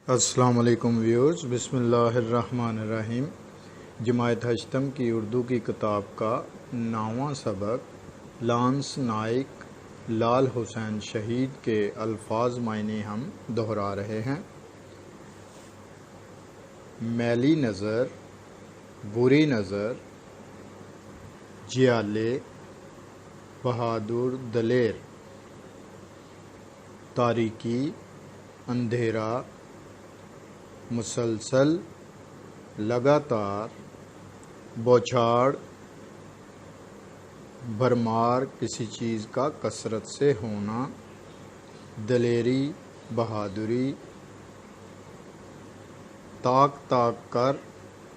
السلام علیکم ویورز، بسم اللہ الرحمن الرحیم۔ جماعت ہشتم کی اردو کی کتاب کا 9واں سبق لانس نائک لال حسین شہید کے الفاظ معنی ہم دہرا رہے ہیں۔ میلی نظر، بری نظر، جیالے، بہادر، دلیر، تاریکی، اندھیرا، مسلسل، لگاتار، بوچھاڑ، بھرمار، کسی چیز کا کثرت سے ہونا، دلیری، بہادری، تاک تاک کر،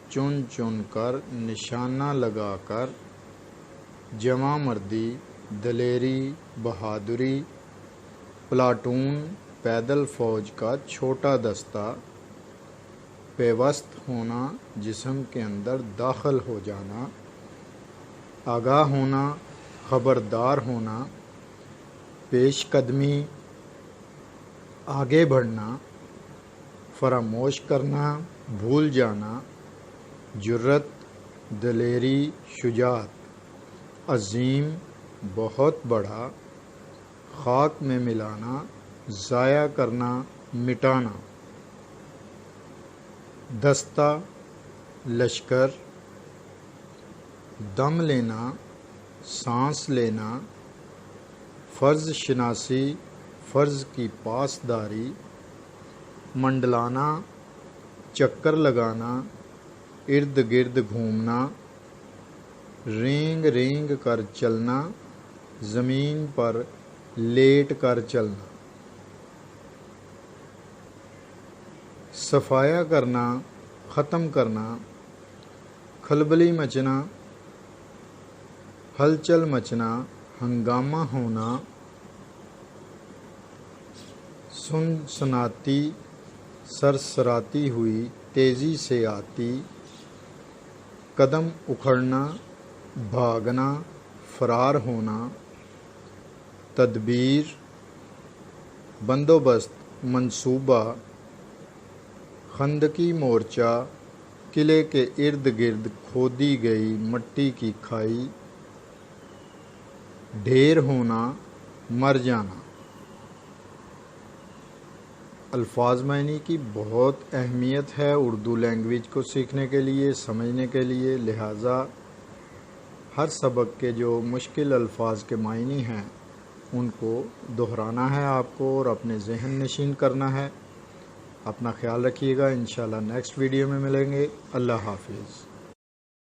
چن چن کر، نشانہ لگا کر، جمع مردی، دلیری، بہادری، پلاٹون، پیدل فوج کا چھوٹا دستہ، پیوست ہونا، جسم کے اندر داخل ہو جانا، آگاہ ہونا، خبردار ہونا، پیش قدمی، آگے بڑھنا، فراموش کرنا، بھول جانا، جرأت، دلیری، شجاعت، عظیم، بہت بڑا، خاک میں ملانا، ضائع کرنا، مٹانا، دستہ، لشکر، دم لینا، سانس لینا، فرض شناسی، فرض کی پاسداری، منڈلانا، چکر لگانا، ارد گرد گھومنا، رینگ رینگ کر چلنا، زمین پر لیٹ کر چلنا، صفایا کرنا، ختم کرنا، کھلبلی مچنا، ہلچل مچنا، ہنگامہ ہونا، سنسناتی، سرسراتی ہوئی، تیزی سے آتی، قدم اکھڑنا، بھاگنا، فرار ہونا، تدبیر، بندوبست، منصوبہ، خندقی مورچہ، قلعے کے ارد گرد کھودی گئی مٹی کی کھائی، ڈھیر ہونا، مر جانا۔ الفاظ معنی کی بہت اہمیت ہے اردو لینگویج کو سیکھنے کے لیے، سمجھنے کے لیے، لہٰذا ہر سبق کے جو مشکل الفاظ کے معنی ہیں ان کو دہرانا ہے آپ کو اور اپنے ذہن نشین کرنا ہے۔ اپنا خیال رکھیے گا، انشاءاللہ نیکسٹ ویڈیو میں ملیں گے۔ اللہ حافظ۔